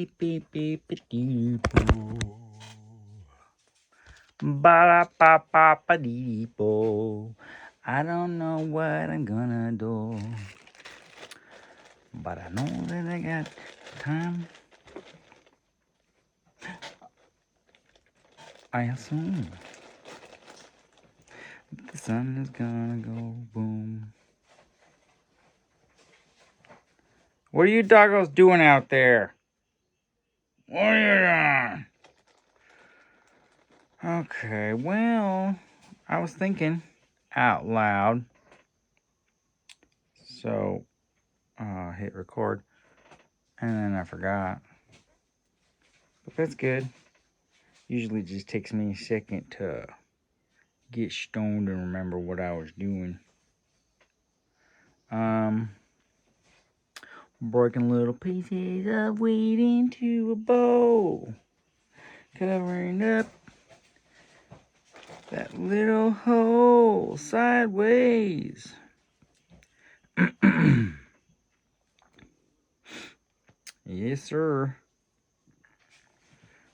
beep, beep, beep, beep, beep, boo. Ba-da-ba-ba-ba-dee-bo. I don't know what I'm gonna do, but I know that I got time. I assume the sun is gonna go boom. What are you doggos doing out there? What are you doing? Okay, well, I was thinking out loud. So, hit record. And then I forgot. But that's good. Usually it just takes me a second to get stoned and remember what I was doing. Breaking little pieces of weed into a bowl. Covering up that little hole sideways. Yes, sir.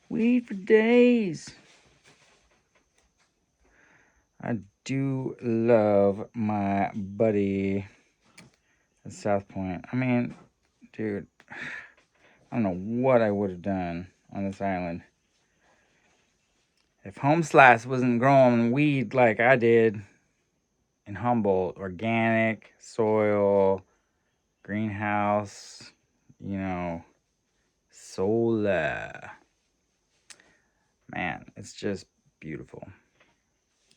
Weed for days. I do love my buddy at South Point. I mean, dude, I don't know what I would have done on this island if Home Slice wasn't growing weed like I did in Humboldt. Organic, soil, greenhouse, solar. Man, it's just beautiful.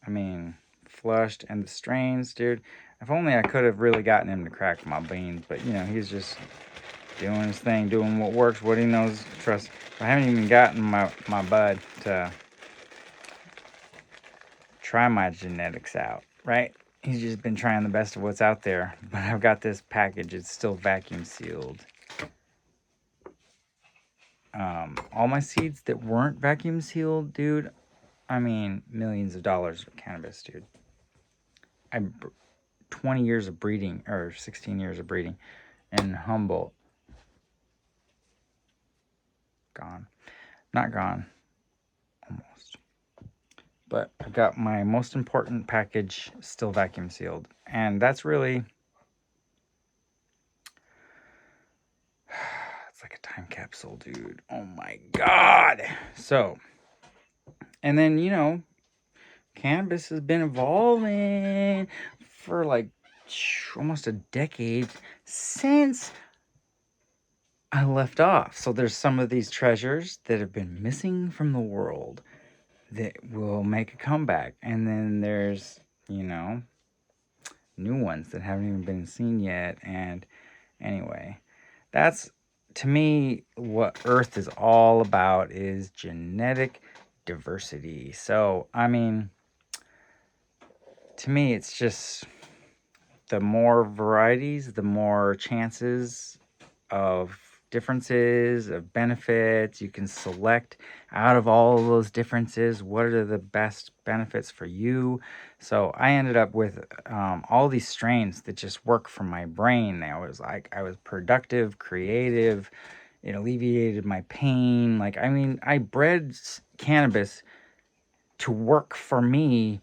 I mean, flushed and the strains, dude. If only I could have really gotten him to crack my beans, but he's just doing his thing, doing what works, what he knows. Trust. I haven't even gotten my bud to try my genetics out, right? He's just been trying the best of what's out there. But I've got this package. It's still vacuum sealed. All my seeds that weren't vacuum sealed, dude, I mean, millions of dollars of cannabis, dude. 20 years of breeding, or 16 years of breeding in Humboldt. Gone. Not gone. Almost. But I got my most important package still vacuum sealed. And that's really... it's like a time capsule, dude. Oh my God. So, and then, cannabis has been evolving for like almost a decade since I left off. So there's some of these treasures that have been missing from the world that will make a comeback. And then there's, new ones that haven't even been seen yet. And anyway, that's, to me, what Earth is all about is genetic diversity. So, I mean, to me, it's just the more varieties, the more chances of differences, of benefits. You can select out of all of those differences what are the best benefits for you. So I ended up with all these strains that just work for my brain. I was productive, creative. It alleviated my pain. I bred cannabis to work for me.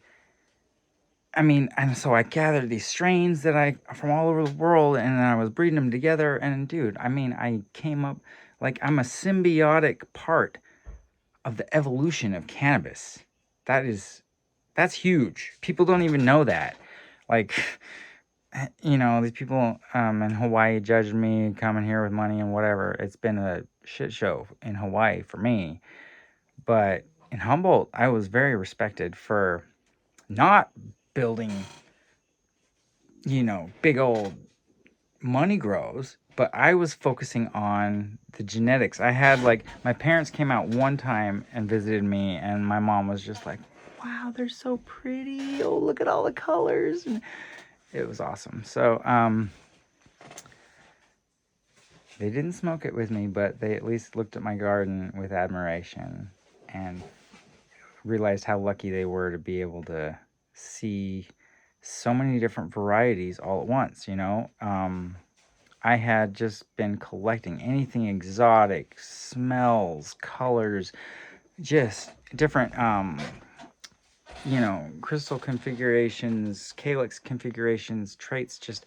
And so I gathered these strains from all over the world, and then I was breeding them together. And dude, I came up I'm a symbiotic part of the evolution of cannabis. That's huge. People don't even know that. These people in Hawaii judged me coming here with money and whatever. It's been a shit show in Hawaii for me. But in Humboldt, I was very respected for not building, big old money grows, but I was focusing on the genetics. I had my parents came out one time and visited me, and my mom was just like, wow, they're so pretty. Oh, look at all the colors. And it was awesome. So, they didn't smoke it with me, but they at least looked at my garden with admiration and realized how lucky they were to be able to see so many different varieties all at once, I had just been collecting anything exotic, smells, colors, just different crystal configurations, calyx configurations, traits. Just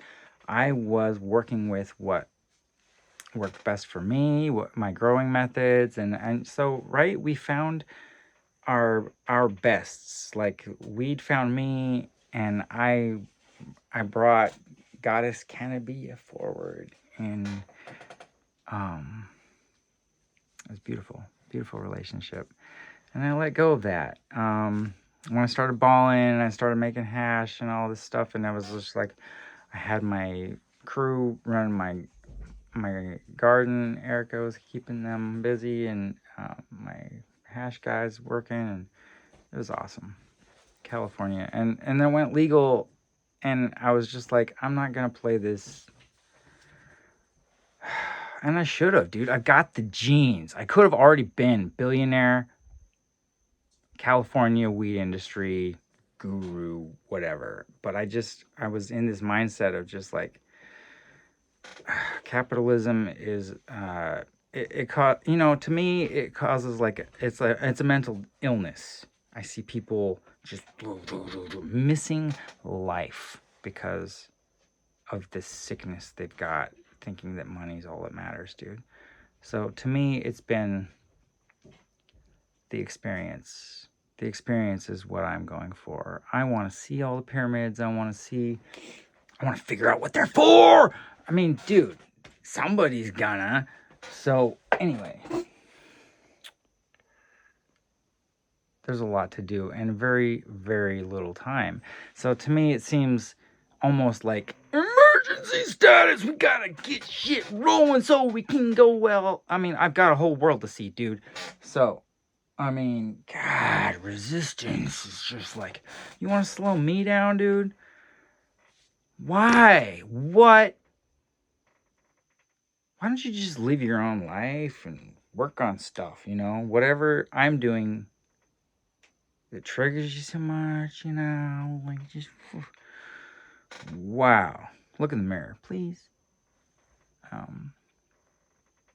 I was working with what worked best for me, what my growing methods, and so right, we found our bests. Like weed found me, and I brought Goddess Cannabia forward, and um, it was beautiful, beautiful relationship. And I let go of that. When I started balling, I started making hash and all this stuff, and I was just like, I had my crew run my garden. Erica was keeping them busy, and my hash guys working, and it was awesome. California, and then it went legal, and I was just like, I'm not gonna play this. And I should have, dude. I got the genes. I could have already been billionaire, California weed industry guru, whatever. But I was in this mindset of just like, capitalism is to me it causes like it's a mental illness. I see people just missing life because of this sickness they've got, thinking that money's all that matters, dude. So to me, it's been the experience. The experience is what I'm going for. I want to see all the pyramids. I want to figure out what they're for. I mean, dude, somebody's gonna. So anyway, there's a lot to do and very, very little time. So to me, it seems almost like emergency status. We gotta get shit rolling so we can go well. I mean, I've got a whole world to see, dude. So, I mean, God, resistance is just like, you want to slow me down, dude? Why? What? Why don't you just live your own life and work on stuff, Whatever I'm doing that triggers you so much, like just wow. Look in the mirror, please.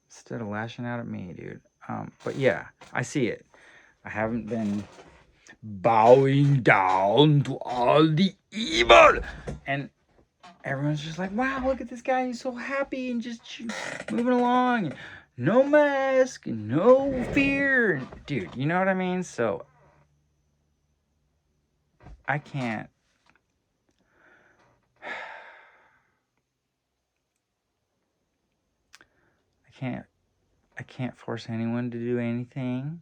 Instead of lashing out at me, dude. But yeah, I see it. I haven't been bowing down to all the evil. And everyone's just like, wow, look at this guy. He's so happy and just moving along. No mask, no fear. Dude, you know what I mean? So I can't. I can't force anyone to do anything.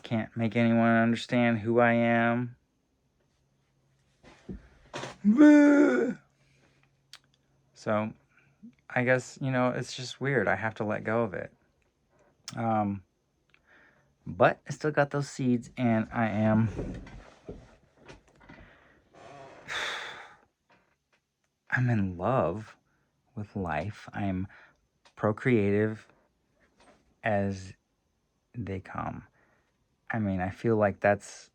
Can't make anyone understand who I am. So I guess, it's just weird. I have to let go of it. But I still got those seeds, and I'm in love with life. I'm procreative as they come. I mean, I feel like that's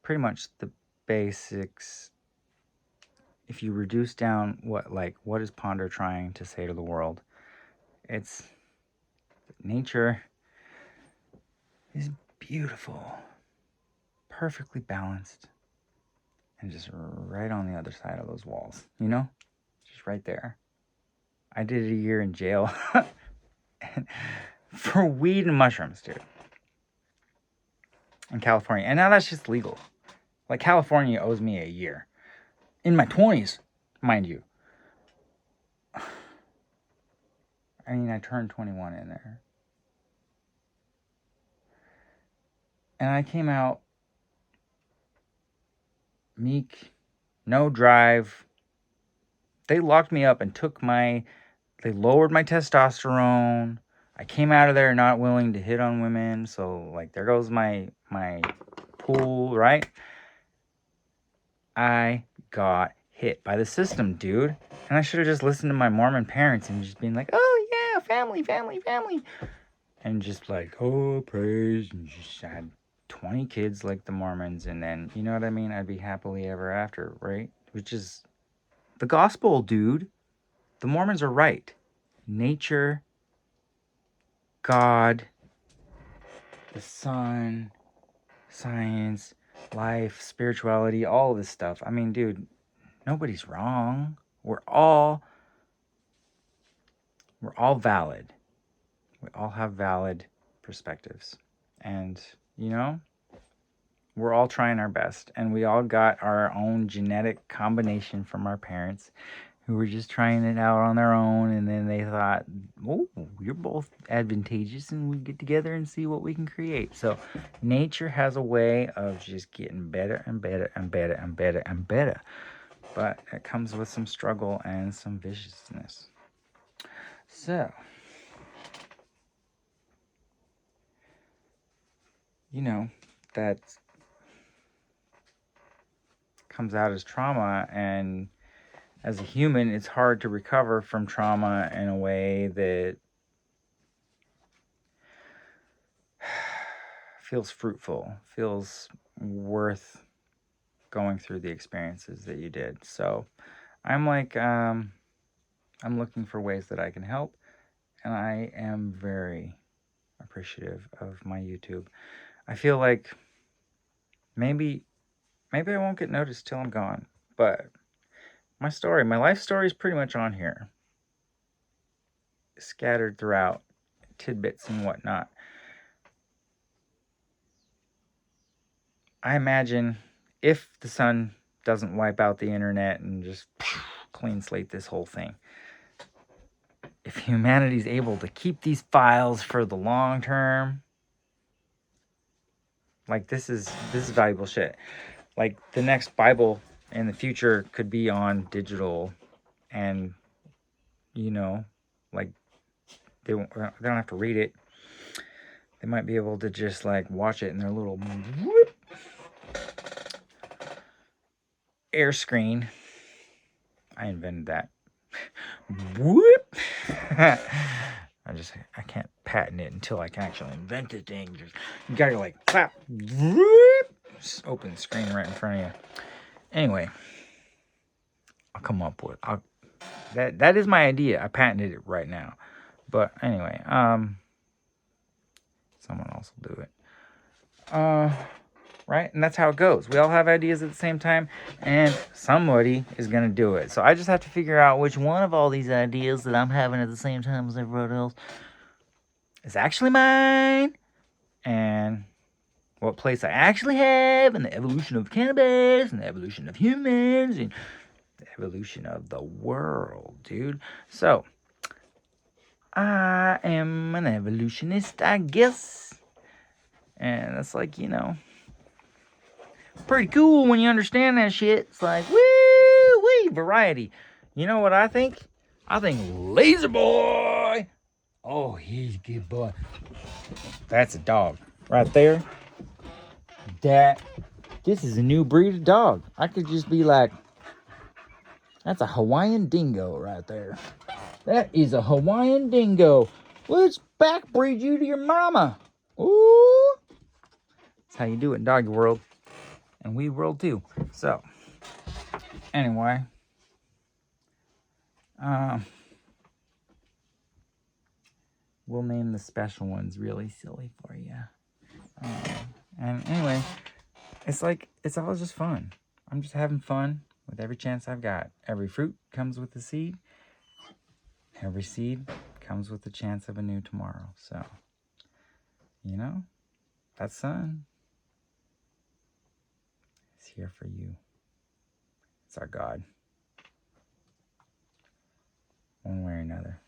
pretty much the basics. If you reduce down what is Ponder trying to say to the world? It's nature is beautiful, perfectly balanced, and just right on the other side of those walls, just right there. I did a year in jail for weed and mushrooms, dude, in California, and now that's just legal. Like, California owes me a year in my 20s, mind you. I mean, I turned 21 in there. And I came out meek, no drive. They locked me up and they lowered my testosterone. I came out of there not willing to hit on women. So, like, there goes my pool, right? I got hit by the system, dude. And I should have just listened to my Mormon parents and just been like, oh, yeah, family, family, family. And just like, oh, praise. And just had 20 kids like the Mormons. And then, you know what I mean? I'd be happily ever after, right? Which is the gospel, dude. the Mormons are right. Nature, God, the sun, science, life, spirituality, all of this stuff. I mean, dude, nobody's wrong. We're all valid. We all have valid perspectives. And, you know, we're all trying our best. And we all got our own genetic combination from our parents who were just trying it out on their own. And then they thought, oh, you're both advantageous and we get together and see what we can create. So nature has a way of just getting better and better and better and better and better. But it comes with some struggle and some viciousness. So, you know, that comes out as trauma, and as a human it's hard to recover from trauma in a way that feels fruitful, feels worth going through the experiences that you did. So I'm like, I'm looking for ways that I can help, and I am very appreciative of my YouTube. I feel like maybe I won't get noticed till I'm gone, but my life story is pretty much on here, scattered throughout tidbits and whatnot. I imagine if the sun doesn't wipe out the internet and just clean slate this whole thing, if humanity's able to keep these files for the long term, like this is valuable shit. Like the next Bible in the future could be on digital, and you know, like they don't have to read it. They might be able to just like watch it in their little whoop air screen. I invented that. Whoop. I can't patent it until I can actually invent the thing. You gotta like clap. Whoop. Just open the screen right in front of you. Anyway, I'll come up with that is my idea. I patented it right now. But anyway, someone else will do it. Right? And that's how it goes. We all have ideas at the same time, and somebody is going to do it. So I just have to figure out which one of all these ideas that I'm having at the same time as everybody else is actually mine, and what place I actually have in the evolution of cannabis, and the evolution of humans, and the evolution of the world, dude. So, I am an evolutionist, I guess. And that's like, you know, pretty cool when you understand that shit. It's like, woo-wee, variety. You know what I think? I think Laser Boy. Oh, he's a good boy. That's a dog right there. This is a new breed of dog. I could just be like, that's a Hawaiian dingo right there. That is a Hawaiian dingo. Let's backbreed you to your mama. Ooh. That's how you do it in doggy world. And we world too. So, anyway. We'll name the special ones really silly for you. And anyway, it's like, it's all just fun. I'm just having fun with every chance I've got. Every fruit comes with a seed. Every seed comes with the chance of a new tomorrow. So, you know, that sun is here for you. It's our God. One way or another.